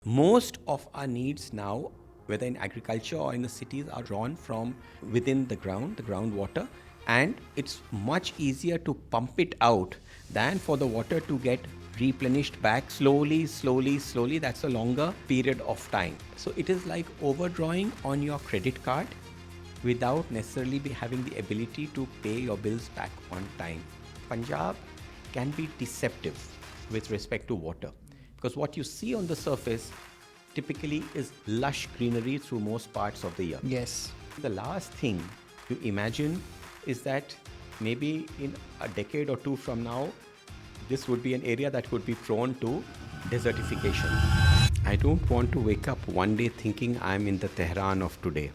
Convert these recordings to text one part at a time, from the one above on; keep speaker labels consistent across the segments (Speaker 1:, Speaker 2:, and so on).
Speaker 1: Most of our needs now, whether in agriculture or in the cities, are drawn from within the groundwater, and it's much easier to pump it out than for the water to get replenished back slowly. That's a longer period of time. So it is like overdrawing on your credit card without necessarily having the ability to pay your bills back on time. Punjab can be deceptive with respect to water, because what you see on the surface typically is lush greenery through most parts of the year.
Speaker 2: Yes.
Speaker 1: The last thing you imagine is that maybe in a decade or two from now, this would be an area that would be prone to desertification. I don't want to wake up one day thinking I'm in the Tehran of today.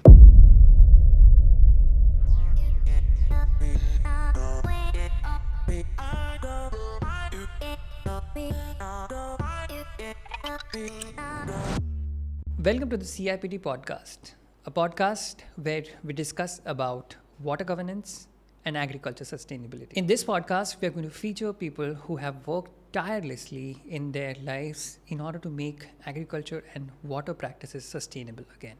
Speaker 2: Welcome to the CIPT podcast, a podcast where we discuss about water governance and agriculture sustainability. In this podcast, we are going to feature people who have worked tirelessly in their lives in order to make agriculture and water practices sustainable again.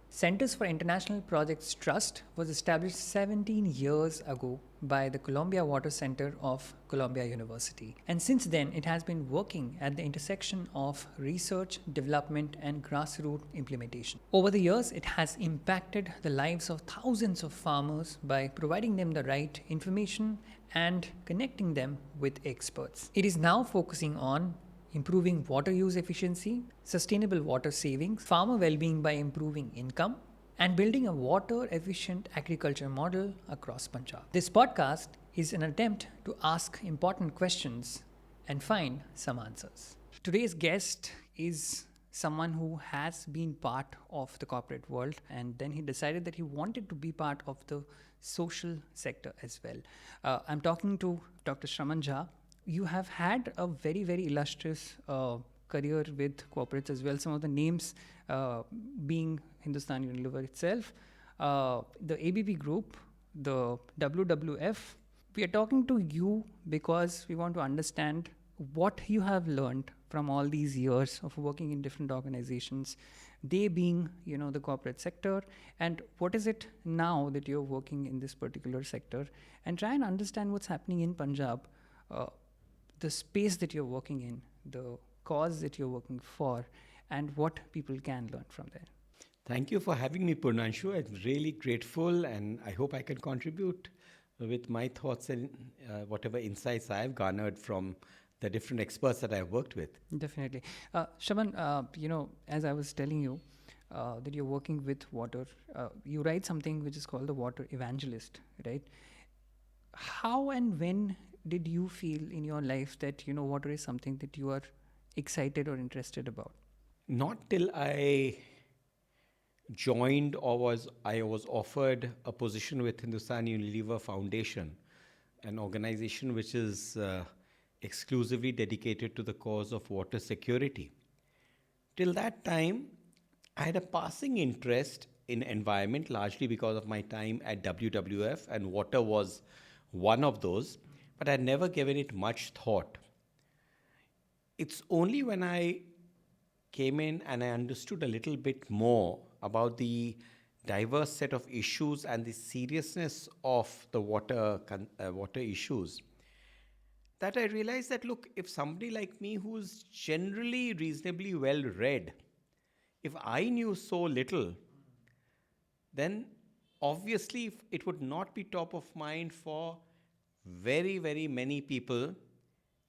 Speaker 2: Centers for International Projects Trust was established 17 years ago by the Columbia Water Center of Columbia University. And since then, it has been working at the intersection of research, development, and grassroots implementation. Over the years, it has impacted the lives of thousands of farmers by providing them the right information and connecting them with experts. It is now focusing on improving water use efficiency, sustainable water savings, farmer well-being by improving income, and building a water-efficient agriculture model across Punjab. This podcast is an attempt to ask important questions and find some answers. Today's guest is someone who has been part of the corporate world, and then he decided that he wanted to be part of the social sector as well. I'm talking to Dr. Shraman Jha. You have had a very, very illustrious career with corporates as well. Some of the names being Hindustan Unilever itself, the ABB Group, the WWF. We are talking to you because we want to understand what you have learned from all these years of working in different organizations, they being, the corporate sector, and what is it now that you're working in this particular sector, and try and understand what's happening in Punjab. The space that you're working in, the cause that you're working for, and what people can learn from there.
Speaker 1: Thank you for having me, Purnanshu. I'm really grateful, and I hope I can contribute with my thoughts and whatever insights I've garnered from the different experts that I've worked with.
Speaker 2: Definitely. Shraman, as I was telling you, that you're working with water, you write something which is called the water evangelist, right? How and when did you feel in your life that, water is something that you are excited or interested about?
Speaker 1: Not till I joined or I was offered a position with Hindustan Unilever Foundation, an organization which is exclusively dedicated to the cause of water security. Till that time, I had a passing interest in environment, largely because of my time at WWF, and water was one of those, but I'd never given it much thought. It's only when I came in and I understood a little bit more about the diverse set of issues and the seriousness of the water issues that I realized that, look, if somebody like me who's generally reasonably well read, if I knew so little, then obviously it would not be top of mind for very, very many people,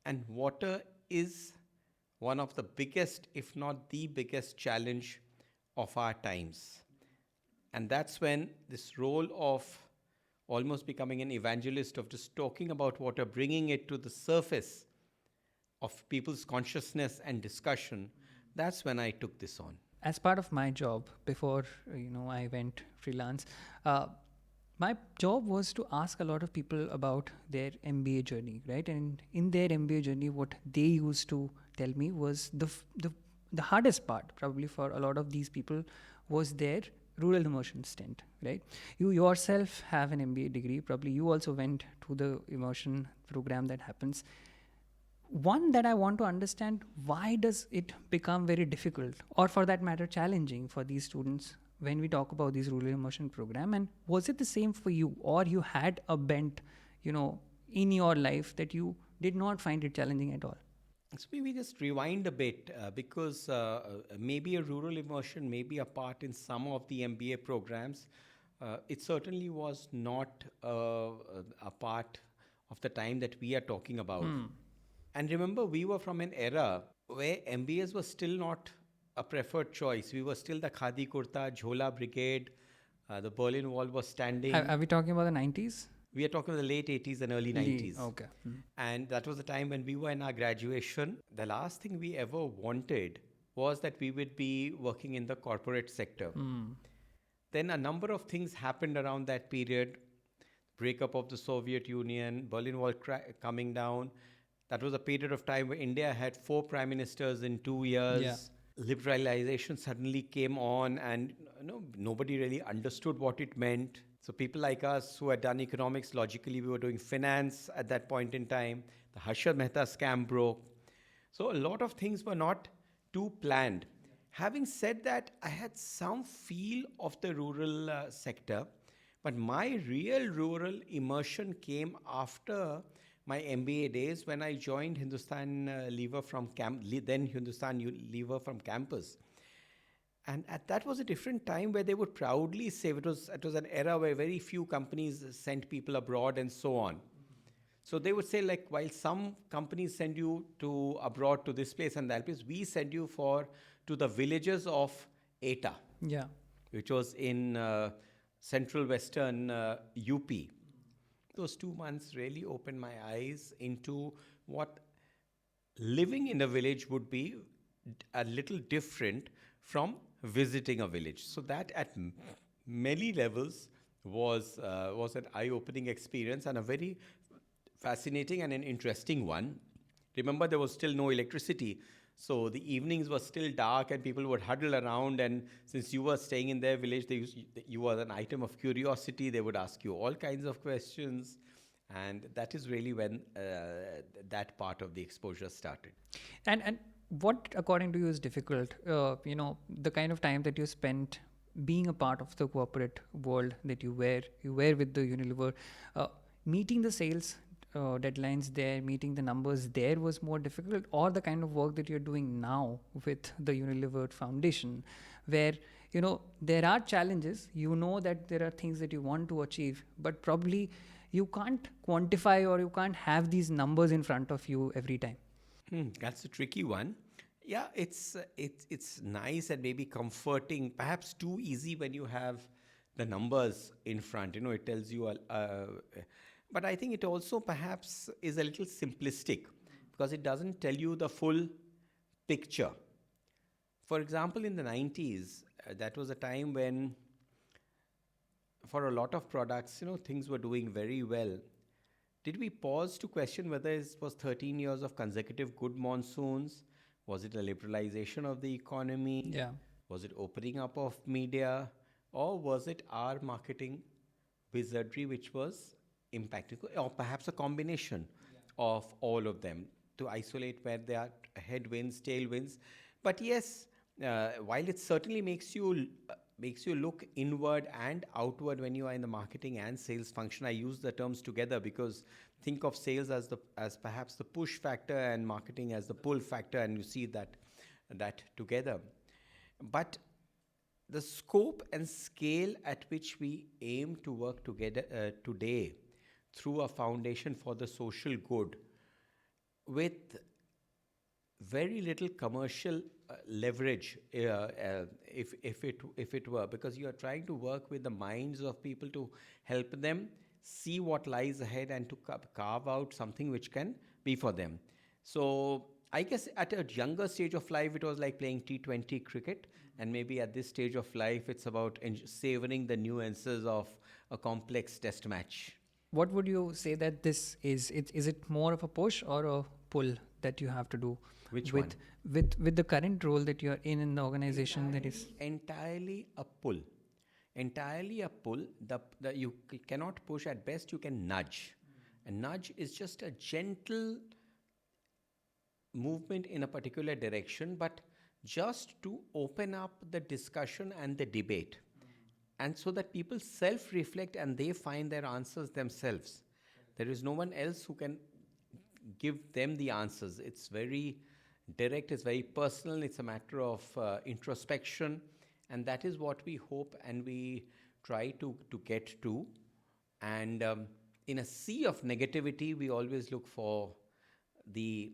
Speaker 1: and water is one of the biggest, if not the biggest challenge of our times. And that's when this role of almost becoming an evangelist, of just talking about water, bringing it to the surface of people's consciousness and discussion, that's when I took this on.
Speaker 2: As part of my job, before I went freelance, my job was to ask a lot of people about their MBA journey, right? And in their MBA journey, what they used to tell me was the hardest part, probably for a lot of these people, was their rural immersion stint, right? You yourself have an MBA degree. Probably you also went to the immersion program that happens. One that I want to understand, why does it become very difficult, or for that matter challenging, for these students when we talk about these rural immersion program? And was it the same for you, or you had a bent, in your life that you did not find it challenging at all?
Speaker 1: So maybe just rewind a bit because maybe a rural immersion may be a part in some of the MBA programs. It certainly was not a part of the time that we are talking about. And remember, we were from an era where MBAs were still not a preferred choice. We were still the Khadi Kurta, Jhola Brigade, the Berlin Wall was standing.
Speaker 2: Are we talking about the 90s?
Speaker 1: We are talking about the late 80s and early 90s.
Speaker 2: Okay.
Speaker 1: And that was the time when we were in our graduation. The last thing we ever wanted was that we would be working in the corporate sector. Then a number of things happened around that period. Breakup of the Soviet Union, Berlin Wall coming down. That was a period of time where India had 4 prime ministers in 2 years.
Speaker 2: Yeah.
Speaker 1: Liberalization suddenly came on, and nobody really understood what it meant. So people like us who had done economics, logically we were doing finance at that point in time. The Harshad Mehta scam broke. So a lot of things were not too planned. Having said that, I had some feel of the rural sector, but my real rural immersion came after my MBA days when I joined Hindustan Lever from then Hindustan Lever from campus. And that was a different time where they would proudly say it was an era where very few companies sent people abroad and so on. So they would say, like, while some companies send you to abroad to this place and that place, we send you to the villages of Eta,
Speaker 2: Yeah.
Speaker 1: which was in central western UP. Those 2 months really opened my eyes into what living in a village would be a little different from visiting a village. So that at many levels was an eye-opening experience and a very fascinating and an interesting one. Remember, there was still no electricity. So the evenings were still dark and people would huddle around, and since you were staying in their village, you were an item of curiosity. They would ask you all kinds of questions. And that is really when that part of the exposure started.
Speaker 2: And what, according to you, is difficult? The kind of time that you spent being a part of the corporate world that you were with the Unilever, meeting the sales deadlines there, meeting the numbers there was more difficult, or the kind of work that you're doing now with the Unilever Foundation, where there are challenges, that there are things that you want to achieve, but probably you can't quantify or you can't have these numbers in front of you every time.
Speaker 1: That's a tricky one. Yeah, it's nice and maybe comforting, perhaps too easy when you have the numbers in front. It tells you but I think it also perhaps is a little simplistic because it doesn't tell you the full picture. For example, in the 90s, that was a time when for a lot of products, things were doing very well. Did we pause to question whether it was 13 years of consecutive good monsoons? Was it a liberalization of the economy?
Speaker 2: Yeah.
Speaker 1: Was it opening up of media? Or was it our marketing wizardry which was impacting? Or perhaps a combination of all of them to isolate where there are headwinds, tailwinds. But yes, while it certainly makes you look inward and outward when you are in the marketing and sales function. I use the terms together because think of sales as perhaps the push factor and marketing as the pull factor, and you see that together. But the scope and scale at which we aim to work together today through a foundation for the social good with very little commercial leverage, if it were, because you are trying to work with the minds of people to help them see what lies ahead and to carve out something which can be for them. So I guess at a younger stage of life, it was like playing T20 cricket, and maybe at this stage of life, it's about savoring the nuances of a complex test match.
Speaker 2: What would you say that this is? Is it more of a push or a pull that you have to do?
Speaker 1: Which
Speaker 2: with,
Speaker 1: one?
Speaker 2: With the current role that you're in the organization, that is
Speaker 1: entirely a pull. Entirely a pull. You cannot push. At best, you can nudge. A nudge is just a gentle movement in a particular direction, but just to open up the discussion and the debate. And so that people self reflect and they find their answers themselves. There is no one else who can give them the answers. It's very direct, it's very personal, it's a matter of introspection. And that is what we hope and we try to get to. And in a sea of negativity, we always look for the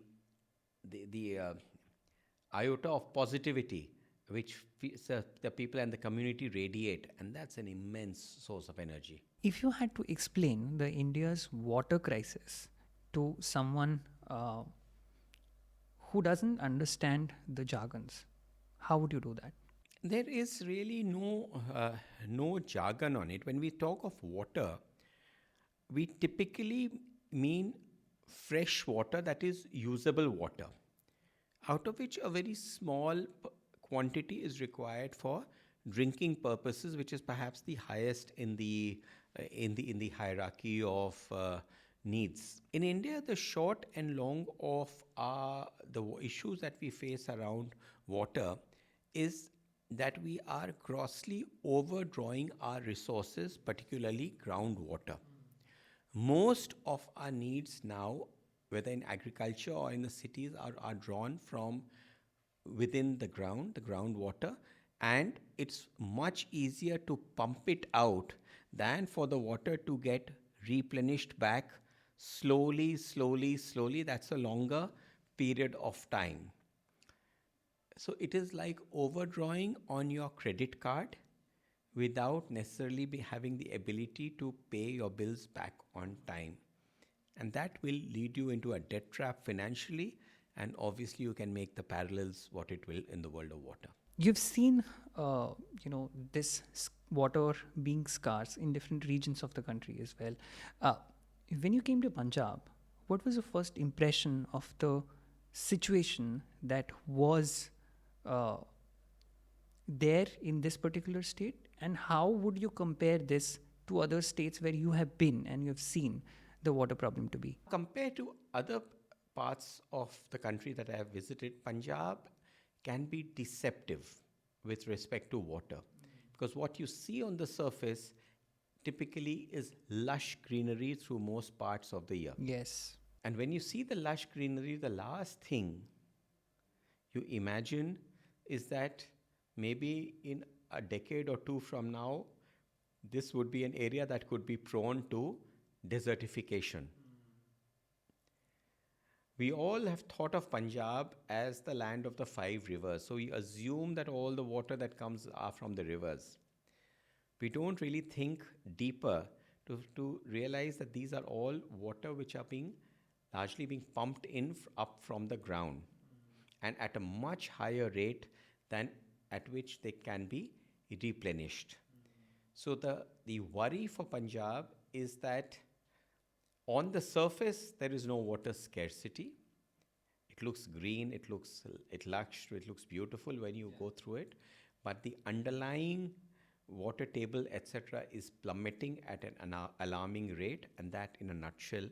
Speaker 1: iota of positivity which the people and the community radiate, and that's an immense source of energy.
Speaker 2: If you had to explain the India's water crisis to someone who doesn't understand the jargons, how would you do that?
Speaker 1: There is really no jargon on it. When we talk of water, we typically mean fresh water, that is usable water, out of which a very small quantity is required for drinking purposes, which is perhaps the highest in the hierarchy of needs. In India, the short and long of the issues that we face around water is that we are grossly overdrawing our resources, particularly groundwater. Most of our needs now, whether in agriculture or in the cities, are drawn from within the groundwater, and it's much easier to pump it out than for the water to get replenished back slowly. That's a longer period of time. So it is like overdrawing on your credit card without necessarily having the ability to pay your bills back on time. And that will lead you into a debt trap financially, and obviously you can make the parallels what it will in the world of water.
Speaker 2: You've seen, this water being scarce in different regions of the country as well. When you came to Punjab, what was the first impression of the situation that was there in this particular state, and how would you compare this to other states where you have been and you have seen the water problem to be?
Speaker 1: Compared to other parts of the country that I have visited, Punjab can be deceptive with respect to water, because what you see on the surface typically is lush greenery through most parts of the year.
Speaker 2: Yes.
Speaker 1: And when you see the lush greenery, the last thing you imagine is that maybe in a decade or two from now, this would be an area that could be prone to desertification. We all have thought of Punjab as the land of the 5 rivers. So we assume that all the water that comes are from the rivers. We don't really think deeper to realize that these are all water which are largely being pumped up from the ground, and at a much higher rate than at which they can be replenished. So the worry for Punjab is that on the surface there is no water scarcity. It looks green, it looks beautiful when you go through it, but the underlying water table, etc., is plummeting at an alarming rate, and that in a nutshell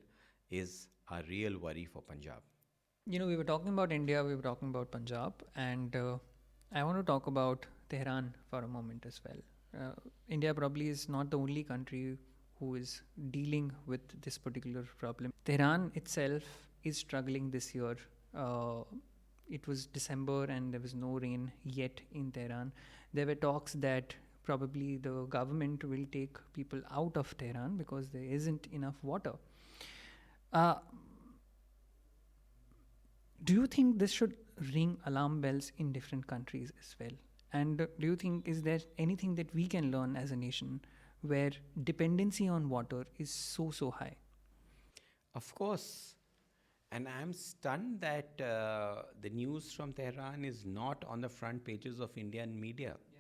Speaker 1: is a real worry for Punjab.
Speaker 2: We were talking about India, we were talking about Punjab, and I want to talk about Tehran for a moment as well. India probably is not the only country who is dealing with this particular problem. Tehran itself is struggling this year. It was December and there was no rain yet in Tehran. There were talks that probably the government will take people out of Tehran because there isn't enough water. Do you think this should ring alarm bells in different countries as well? And do you think, is there anything that we can learn as a nation where dependency on water is so high?
Speaker 1: Of course. And I'm stunned that the news from Tehran is not on the front pages of Indian media. Yeah.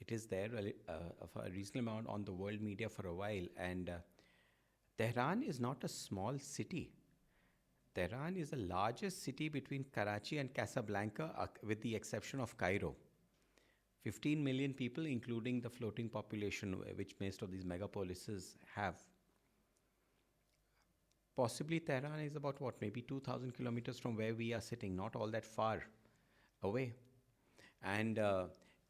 Speaker 1: It is there of a reasonable amount on the world media for a while. And Tehran is not a small city. Tehran is the largest city between Karachi and Casablanca, with the exception of Cairo. 15 million people, including the floating population, which most of these megapolises have. Possibly Tehran is about what, maybe 2,000 kilometers from where we are sitting, not all that far away. And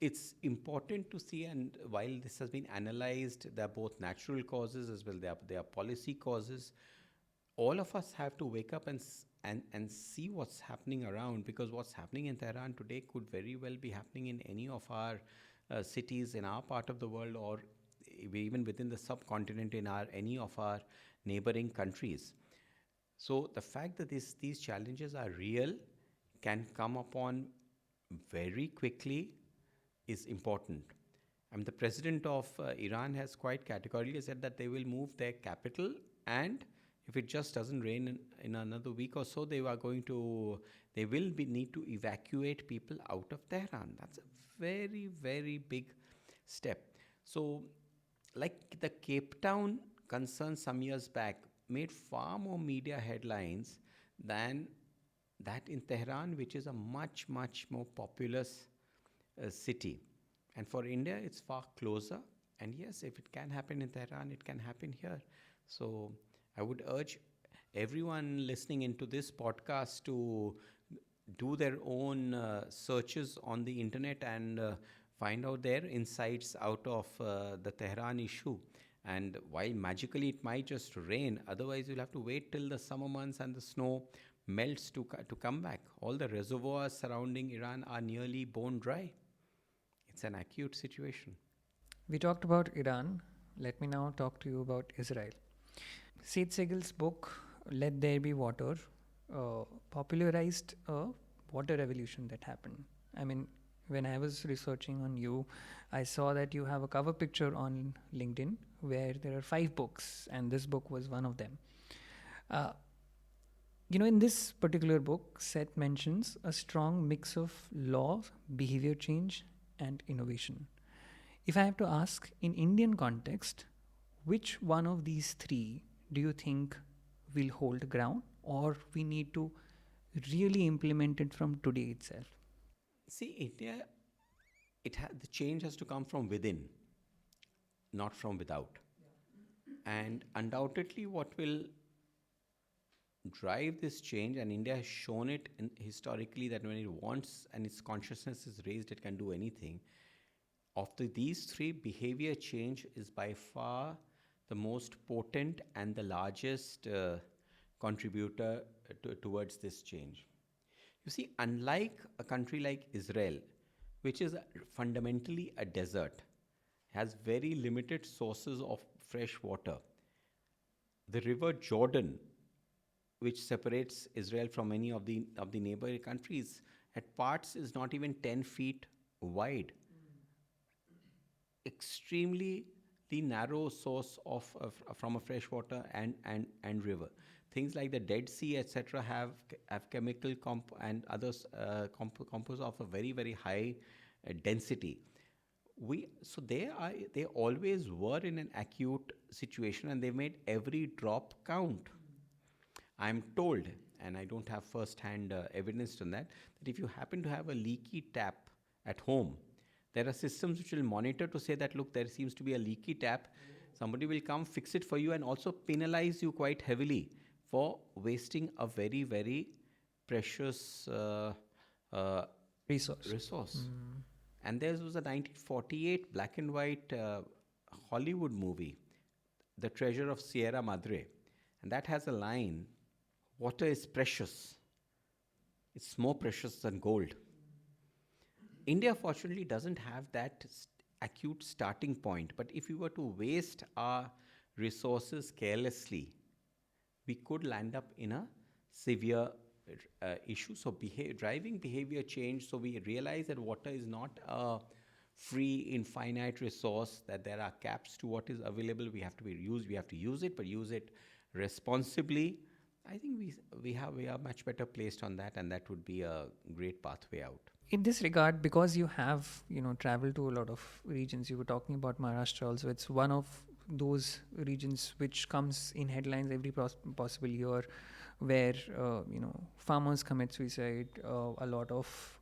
Speaker 1: it's important to see, and while this has been analyzed, there are both natural causes as well, there are policy causes. All of us have to wake up and see what's happening around, because what's happening in Tehran today could very well be happening in any of our cities in our part of the world, or even within the subcontinent in any of our neighboring countries. So the fact that these challenges are real, can come upon very quickly, is important. And the president of Iran has quite categorically said that they will move their capital, and if it just doesn't rain in another week or so, they will need to evacuate people out of Tehran. That's a very, very big step. So, like the Cape Town concern some years back made far more media headlines than that in Tehran, which is a much, much more populous city. And for India, it's far closer. And yes, if it can happen in Tehran, it can happen here. So I would urge everyone listening into this podcast to do their own searches on the internet and find out their insights out of the Tehran issue. And while magically it might just rain, otherwise you'll have to wait till the summer months and the snow melts to come back. All the reservoirs surrounding Iran are nearly bone dry. It's an acute situation.
Speaker 2: We talked about Iran. Let me now talk to you about Israel. Seth Segal's book, Let There Be Water, popularized a water revolution that happened. I mean, when I was researching on you, I saw that you have a cover picture on LinkedIn where there are 5 books, and this book was one of them. In this particular book, Seth mentions a strong mix of law, behavior change, and innovation. If I have to ask, in Indian context, which one of these 3 do you think will hold ground, or we need to really implement it from today itself?
Speaker 1: See, India, the change has to come from within, not from without. And undoubtedly, what will drive this change, and India has shown it historically that when it wants and its consciousness is raised, it can do anything. Of these 3, behavior change is by far the most potent and the largest contributor towards this change. You see, unlike a country like Israel, which is fundamentally a desert, has very limited sources of fresh water, the river Jordan, which separates Israel from many of the neighboring countries, at parts is not even 10 feet wide. Extremely the narrow source from a freshwater and river. Things like the Dead Sea, etc., have chemical and others composed of a very, very high density. So they always were in an acute situation, and they made every drop count. I'm told, and I don't have first-hand evidence on that if you happen to have a leaky tap at home, there are systems which will monitor to say that, look, there seems to be a leaky tap. Somebody will come fix it for you and also penalize you quite heavily for wasting a very, very precious resource. And there was a 1948 black and white Hollywood movie, The Treasure of Sierra Madre. And that has a line, water is precious. It's more precious than gold. India, fortunately, doesn't have that acute starting point. But if we were to waste our resources carelessly, we could land up in a severe issue. So driving behavior change, so we realize that water is not a free, infinite resource, that there are caps to what is available. We have to use it, but use it responsibly. I think we are much better placed on that, and that would be a great pathway out.
Speaker 2: In this regard, because you have traveled to a lot of regions, you were talking about Maharashtra also. It's one of those regions which comes in headlines every possible year, where farmers commit suicide. A lot of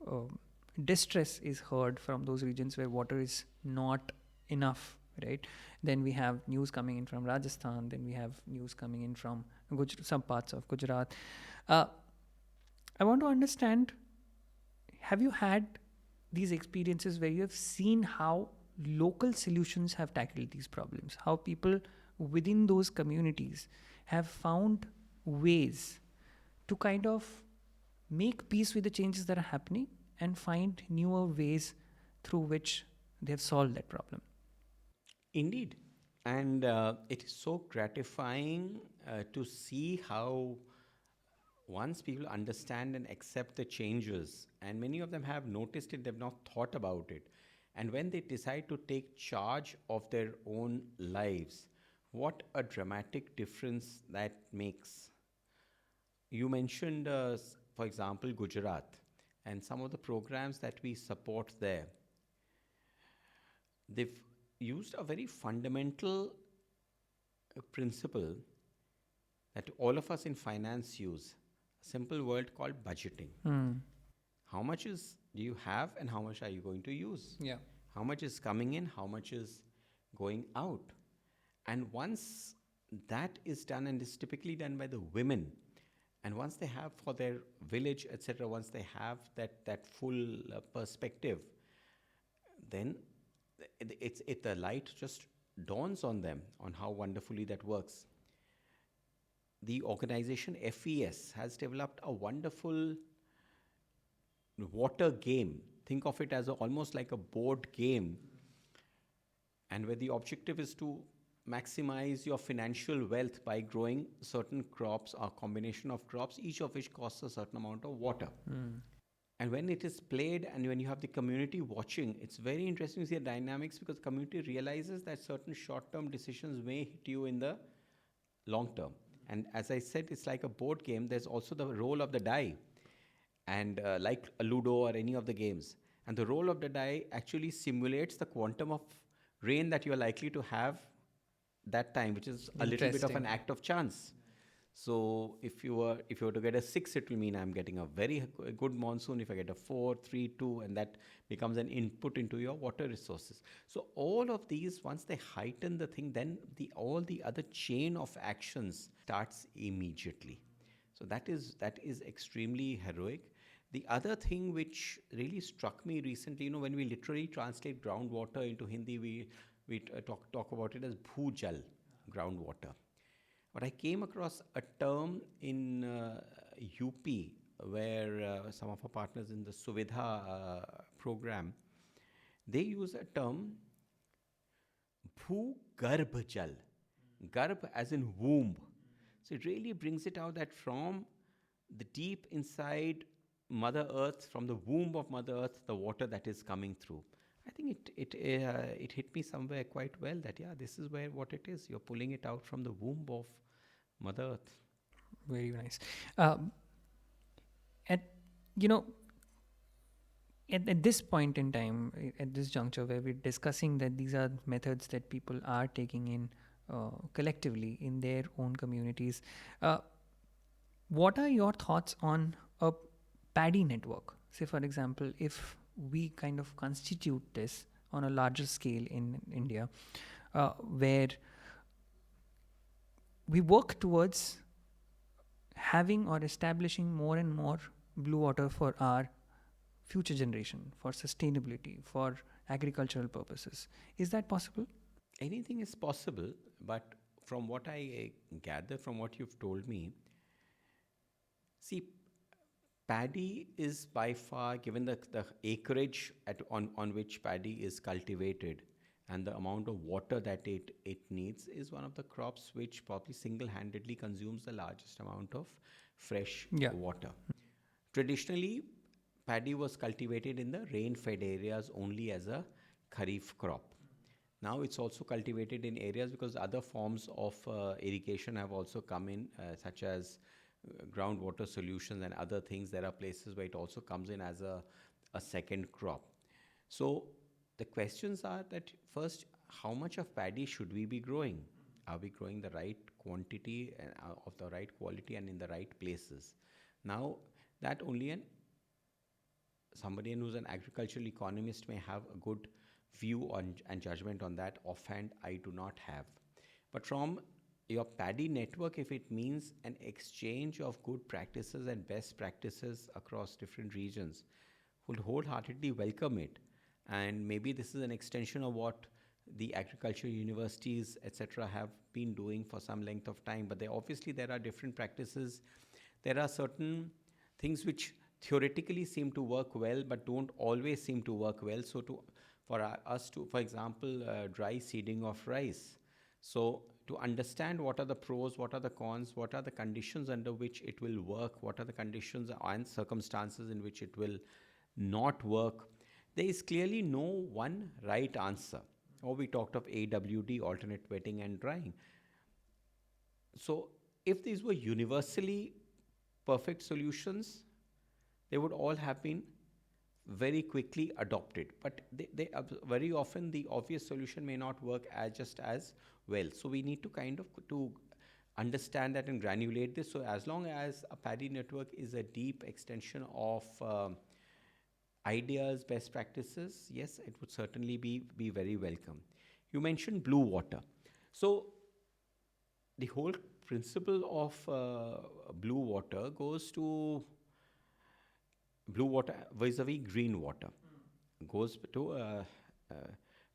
Speaker 2: distress is heard from those regions where water is not enough right? Then we have news coming in from Rajasthan, then we have news coming in from some parts of Gujarat. uh, I want to understand, have you had these experiences where you have seen how local solutions have tackled these problems, how people within those communities have found ways to kind of make peace with the changes that are happening and find newer ways through which they have solved that problem?
Speaker 1: Indeed. And it is so gratifying to see how once people understand and accept the changes, and many of them have noticed it, they've not thought about it. And when they decide to take charge of their own lives, what a dramatic difference that makes. You mentioned, for example, Gujarat and some of the programs that we support there. They've used a very fundamental principle that all of us in finance use, a simple word called budgeting. How much do you have and how much are you going to use?
Speaker 2: Yeah.
Speaker 1: How much is coming in, how much is going out? And once that is done, and it's typically done by the women, and once they have for their village, etc., once they have that full perspective, then the light just dawns on them on how wonderfully that works. The organization FES has developed a wonderful water game. Think of it as almost like a board game, and where the objective is to maximize your financial wealth by growing certain crops or combination of crops, each of which costs a certain amount of water. And when it is played and when you have the community watching, it's very interesting to see the dynamics, because the community realizes that certain short-term decisions may hit you in the long term. And as I said, it's like a board game. There's also the role of the die, and like a Ludo or any of the games. And the roll of the die actually simulates the quantum of rain that you are likely to have that time, which is a little bit of an act of chance. So if you were to get a 6, it will mean I'm getting a very good monsoon. If I get a 4, 3, 2, and that becomes an input into your water resources. So all of these, once they heighten the thing, then all the other chain of actions starts immediately. So that is extremely heroic. The other thing which really struck me recently, when we literally translate groundwater into Hindi, we talk about it as bhujal, groundwater. But I came across a term in UP, where some of our partners in the Suvidha program, they use a term bhugarbh jal, garbh as in womb. So it really brings it out that from the deep inside Mother Earth, from the womb of Mother Earth, the water that is coming through. I think it hit me somewhere quite well that, yeah, this is what it is. You're pulling it out from the womb of Mother Earth.
Speaker 2: Very nice. At you know, at this point in time, at this juncture where we're discussing that these are methods that people are taking in collectively in their own communities, what are your thoughts on a paddy network? Say, for example, if we kind of constitute this on a larger scale in India, where we work towards having or establishing more and more blue water for our future generation, for sustainability, for agricultural purposes. Is that possible?
Speaker 1: Anything is possible, but from what I gather from what you've told me, see, paddy is by far, given the acreage on which paddy is cultivated and the amount of water that it needs, is one of the crops which probably single-handedly consumes the largest amount of fresh water. Traditionally, paddy was cultivated in the rain-fed areas only as a kharif crop. Now it's also cultivated in areas because other forms of irrigation have also come in, such as groundwater solutions and other things. There are places where it also comes in as a second crop. So the questions are that, first, how much of paddy should we be growing? Are we growing the right quantity and of the right quality and in the right places? Now, that only somebody who's an agricultural economist may have a good view on and judgment on that offhand. I do not have. But from your paddy network, if it means an exchange of good practices and best practices across different regions, would wholeheartedly welcome it. And maybe this is an extension of what the agriculture universities, etc., have been doing for some length of time. But there are different practices. There are certain things which theoretically seem to work well, but don't always seem to work well. So, for us to, for example, dry seeding of rice. So, to understand what are the pros, what are the cons, what are the conditions under which it will work, what are the conditions and circumstances in which it will not work, there is clearly no one right answer. Or we talked of AWD, alternate wetting and drying. So, if these were universally perfect solutions, they would all have been very quickly adopted. But very often the obvious solution may not work just as well. So we need to kind of to understand that and granulate this. So as long as a paddy network is a deep extension of ideas, best practices, yes, it would certainly be very welcome. You mentioned blue water. So the whole principle of blue water goes to blue water vis-a-vis green water. Goes to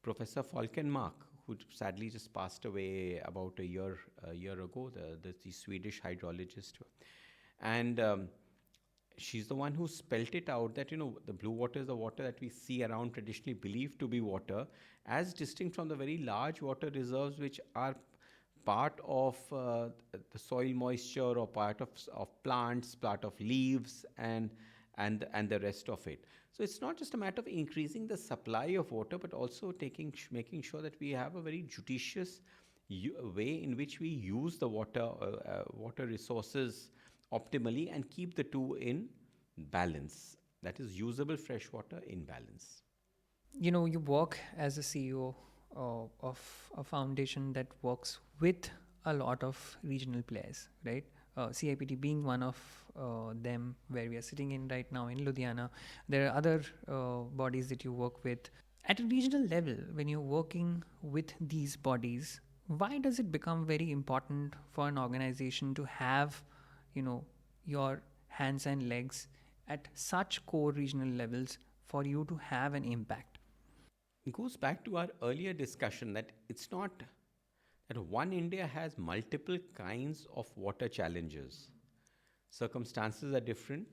Speaker 1: Professor Falkenmark, who sadly just passed away about a year ago, the Swedish hydrologist. And she's the one who spelt it out that, the blue water is the water that we see around, traditionally believed to be water, as distinct from the very large water reserves which are part of the soil moisture, or part of plants, part of leaves, and the rest of it. So it's not just a matter of increasing the supply of water, but also making sure that we have a very judicious way in which we use the water resources optimally and keep the two in balance. That is usable fresh water in balance.
Speaker 2: You work as a CEO of a foundation that works with a lot of regional players, right? CIPT being one of them, where we are sitting in right now in Ludhiana. There are other bodies that you work with. At a regional level, when you're working with these bodies, why does it become very important for an organization to have, your hands and legs at such core regional levels for you to have an impact?
Speaker 1: It goes back to our earlier discussion that it's not that one India has multiple kinds of water challenges. Circumstances are different,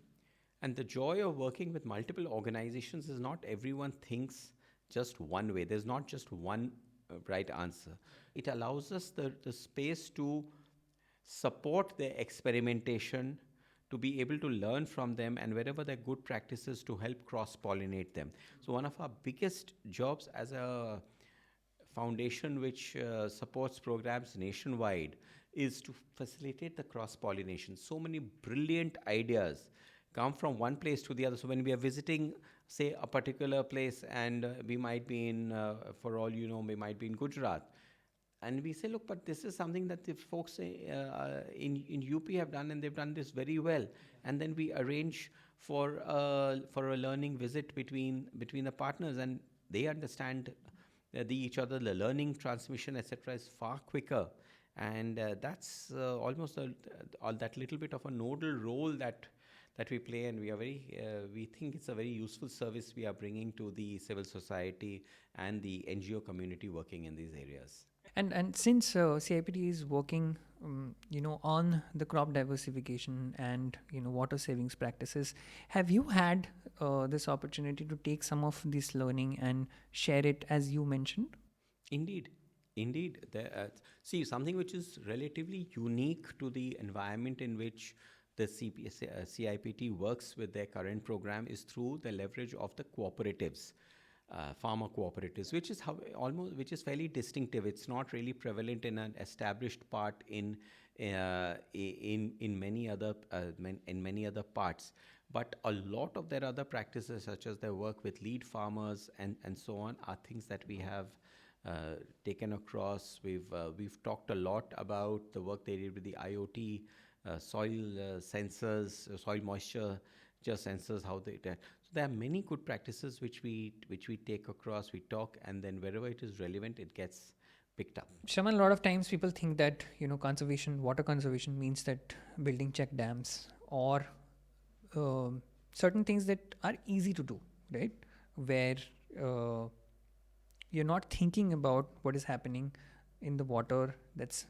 Speaker 1: and the joy of working with multiple organizations is not everyone thinks just one way. There's not just one right answer. It allows us the space to support their experimentation, to be able to learn from them, and wherever there are good practices, to help cross pollinate them. So, one of our biggest jobs as a foundation which supports programs nationwide is to facilitate the cross pollination. So many brilliant ideas come from one place to the other. So when we are visiting, say, a particular place, and we might be in, for all you know, we might be in Gujarat, and we say, look, but this is something that the folks in UP have done, and they've done this very well. And then we arrange for a learning visit between the partners, and they understand each other. The learning transmission, etc., is far quicker, and that's almost that little bit of a nodal role that we play, and we think it's a very useful service we are bringing to the civil society and the NGO community working in these areas.
Speaker 2: And since CIPT is working, on the crop diversification and water savings practices, have you had this opportunity to take some of this learning and share it, as you mentioned?
Speaker 1: Indeed. See, something which is relatively unique to the environment in which the CIPT works with their current program is through the leverage of the cooperatives. Farmer cooperatives, which is fairly distinctive. It's not really prevalent in an established part in many other parts. But a lot of their other practices, such as their work with lead farmers and so on, are things that we have taken across. We've talked a lot about the work they did with the IoT soil sensors, soil moisture sensors, how they did. So There are many good practices which we take across, we talk, and then wherever it is relevant, it gets picked up.
Speaker 2: Shraman, a lot of times people think that conservation, water conservation means that building check dams or certain things that are easy to do, right? Where uh, you're not thinking about what is happening in the water that's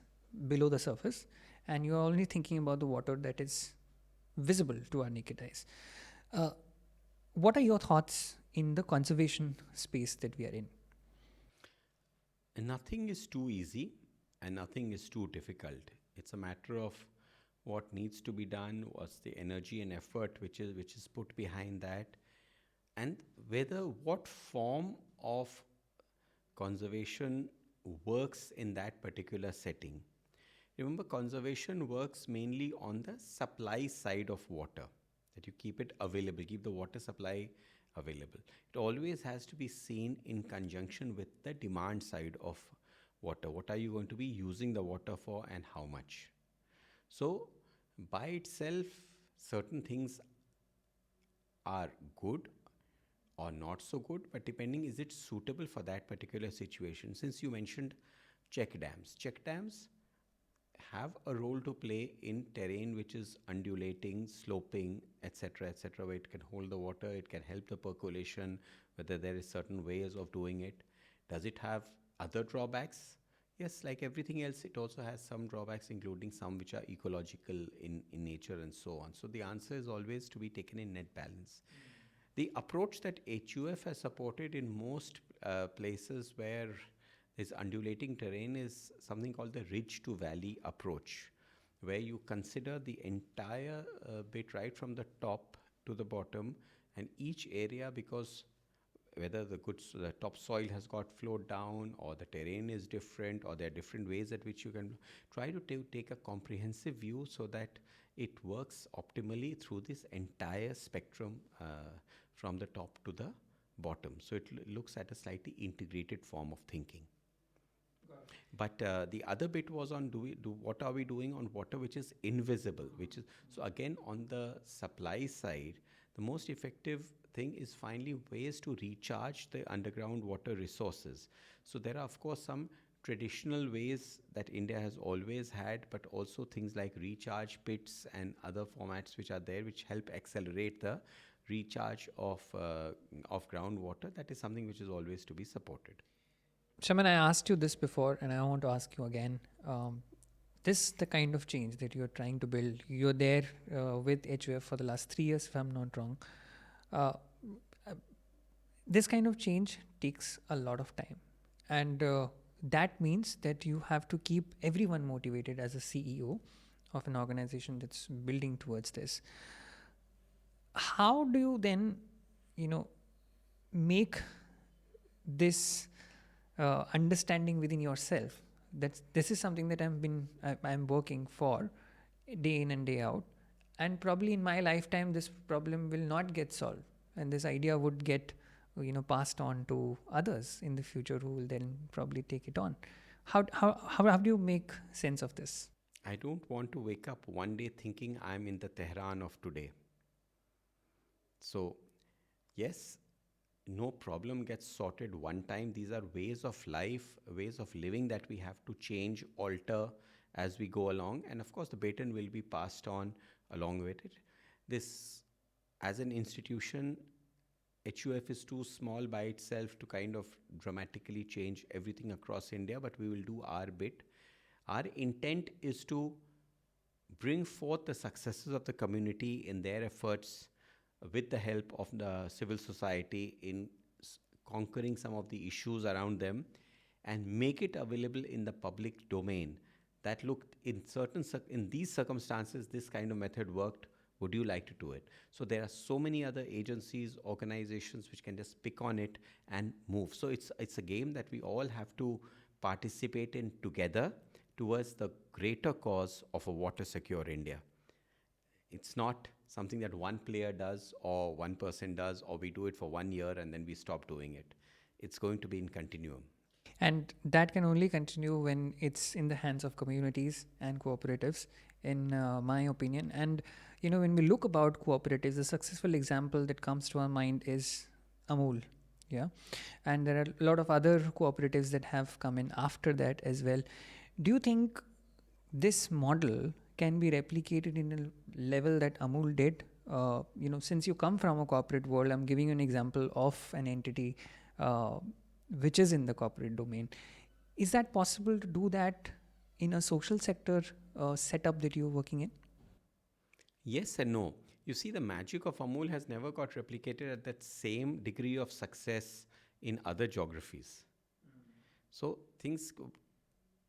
Speaker 2: below the surface, and you're only thinking about the water that is visible to our naked eyes. Uh, what are your thoughts in the conservation space that we are in?
Speaker 1: And nothing is too easy and nothing is too difficult. It's a matter of what needs to be done, what's the energy and effort which is put behind that, and whether what form of conservation works in that particular setting. Remember, conservation works mainly on the supply side of water, that you keep it available, keep the water supply available. It always has to be seen in conjunction with the demand side of water. What are you going to be using the water for and how much? So, by itself, certain things are good or not so good, but depending, is it suitable for that particular situation? Since you mentioned check dams have a role to play in terrain which is undulating, sloping, etc., where it can hold the water, it can help the percolation, whether there is certain ways of doing it. Does it have other drawbacks? Yes, like everything else, it also has some drawbacks, including some which are ecological in nature and so on. So the answer is always to be taken in net balance. The approach that HUF has supported in most places where there's undulating terrain is something called the ridge to valley approach, where you consider the entire bit right from the top to the bottom, and each area, because whether the topsoil has got flowed down or the terrain is different or there are different ways at which you can try to take a comprehensive view so that it works optimally through this entire spectrum from the top to the bottom. So it looks at a slightly integrated form of thinking. But the other bit was on what are we doing on water which is invisible, which is, so again, on the supply side, the most effective thing is finally ways to recharge the underground water resources. So there are of course some traditional ways that India has always had, but also things like recharge pits and other formats which are there, which help accelerate the recharge of groundwater. That is something which is always to be supported.
Speaker 2: Shaman, I asked you this before, and I want to ask you again. This the kind of change that you're trying to build. You're there with HUF for the last 3 years, if I'm not wrong. Uh, this kind of change takes a lot of time, and that means that you have to keep everyone motivated as a CEO of an organization that's building towards this. How do you then, make this understanding within yourself that this is something that I'm working for day in and day out, and probably in my lifetime this problem will not get solved, and this idea would get passed on to others in the future who will then probably take it on. How do you make sense of this?
Speaker 1: I don't want to wake up one day thinking I'm in the Tehran of today. So, yes, no problem gets sorted one time. These are ways of life, ways of living that we have to change, alter as we go along. And of course, the baton will be passed on along with it. This, as an institution, HUF is too small by itself to kind of dramatically change everything across India, but we will do our bit. Our intent is to bring forth the successes of the community in their efforts with the help of the civil society in conquering some of the issues around them and make it available in the public domain. That looked in these circumstances, this kind of method worked. Would you like to do it? So there are so many other agencies, organizations which can just pick on it and move. So it's a game that we all have to participate in together towards the greater cause of a water secure India. It's not something that one player does or one person does, or we do it for 1 year and then we stop doing it. It's going to be in continuum.
Speaker 2: And that can only continue when it's in the hands of communities and cooperatives, in my opinion. And when we look about cooperatives, a successful example that comes to our mind is Amul. Yeah. And there are a lot of other cooperatives that have come in after that as well. Do you think this model can be replicated in a level that Amul did? Since you come from a corporate world, I'm giving you an example of an entity uh, which is in the corporate domain. Is that possible to do that in a social sector setup that you're working in?
Speaker 1: Yes and no. You see, the magic of Amul has never got replicated at that same degree of success in other geographies. So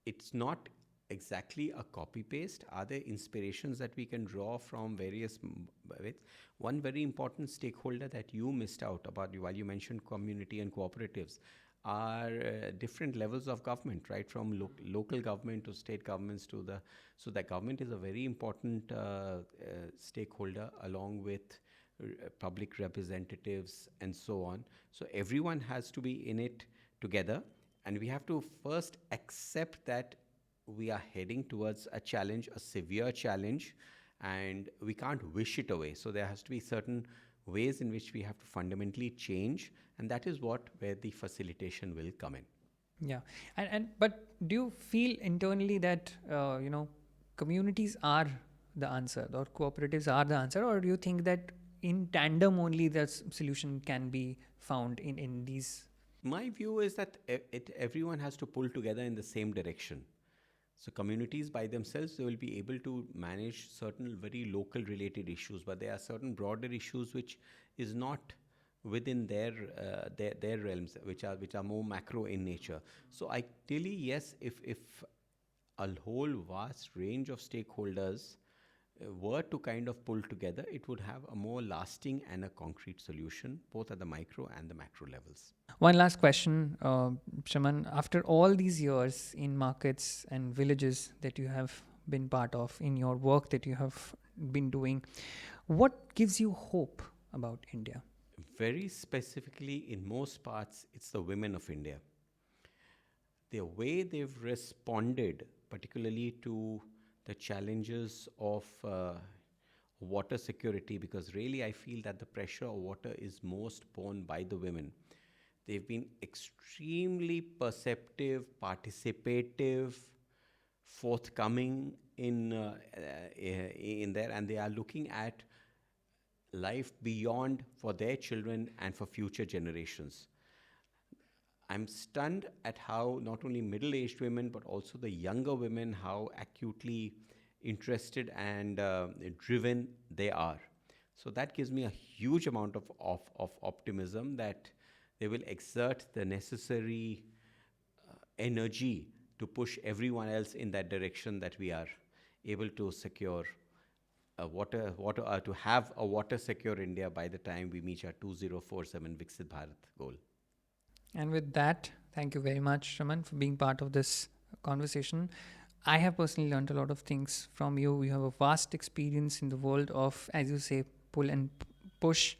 Speaker 1: it's not exactly a copy paste. Are there inspirations that we can draw from various bits? One very important stakeholder that you missed out about while you mentioned community and cooperatives are different levels of government, right? From local government to state governments so the government is a very important stakeholder, along with public representatives and so on. So everyone has to be in it together, and we have to first accept that we are heading towards a challenge, a severe challenge, and we can't wish it away. So there has to be certain ways in which we have to fundamentally change, and that is where the facilitation will come in.
Speaker 2: Yeah, and but do you feel internally that communities are the answer, or cooperatives are the answer, or do you think that in tandem only the solution can be found in these?
Speaker 1: My view is that everyone has to pull together in the same direction. So communities by themselves, they will be able to manage certain very local related issues, but there are certain broader issues which is not within their realms, which are more macro in nature. So ideally, yes, if a whole vast range of stakeholders were to kind of pull together, it would have a more lasting and a concrete solution, both at the micro and the macro levels.
Speaker 2: One last question, Shraman. After all these years in markets and villages that you have been part of, in your work that you have been doing, what gives you hope about India?
Speaker 1: Very specifically, in most parts, it's the women of India. The way they've responded, particularly to the challenges of water security, because really I feel that the pressure of water is most borne by the women. They've been extremely perceptive, participative, forthcoming in there, and they are looking at life beyond for their children and for future generations. I'm stunned at how not only middle-aged women but also the younger women, how acutely interested and driven they are. So that gives me a huge amount of optimism that they will exert the necessary energy to push everyone else in that direction, that we are able to secure to have a water secure India by the time we meet our 2047 Viksit Bharat goal.
Speaker 2: And with that, thank you very much, Shraman, for being part of this conversation. I have personally learned a lot of things from you. You have a vast experience in the world of, as you say, pull and push.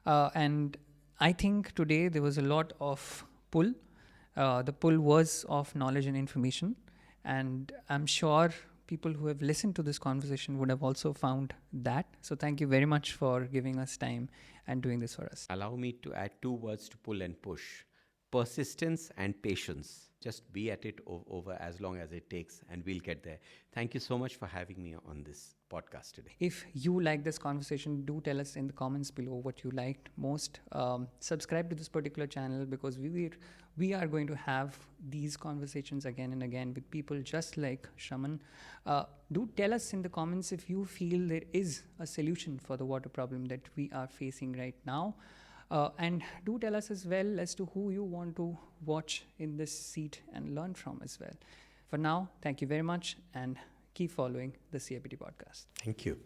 Speaker 2: And I think today there was a lot of pull. The pull was of knowledge and information. And I'm sure people who have listened to this conversation would have also found that. So thank you very much for giving us time and doing this for us.
Speaker 1: Allow me to add two words to pull and push: persistence and patience. Just be at it over as long as it takes, and we'll get there. Thank you so much for having me on this podcast today.
Speaker 2: If you like this conversation, do tell us in the comments below what you liked most. Subscribe to this particular channel, because we are going to have these conversations again and again with people just like Shraman. Do tell us in the comments if you feel there is a solution for the water problem that we are facing right now. And do tell us as well as to who you want to watch in this seat and learn from as well. For now, thank you very much, and keep following the CIPT podcast.
Speaker 1: Thank you.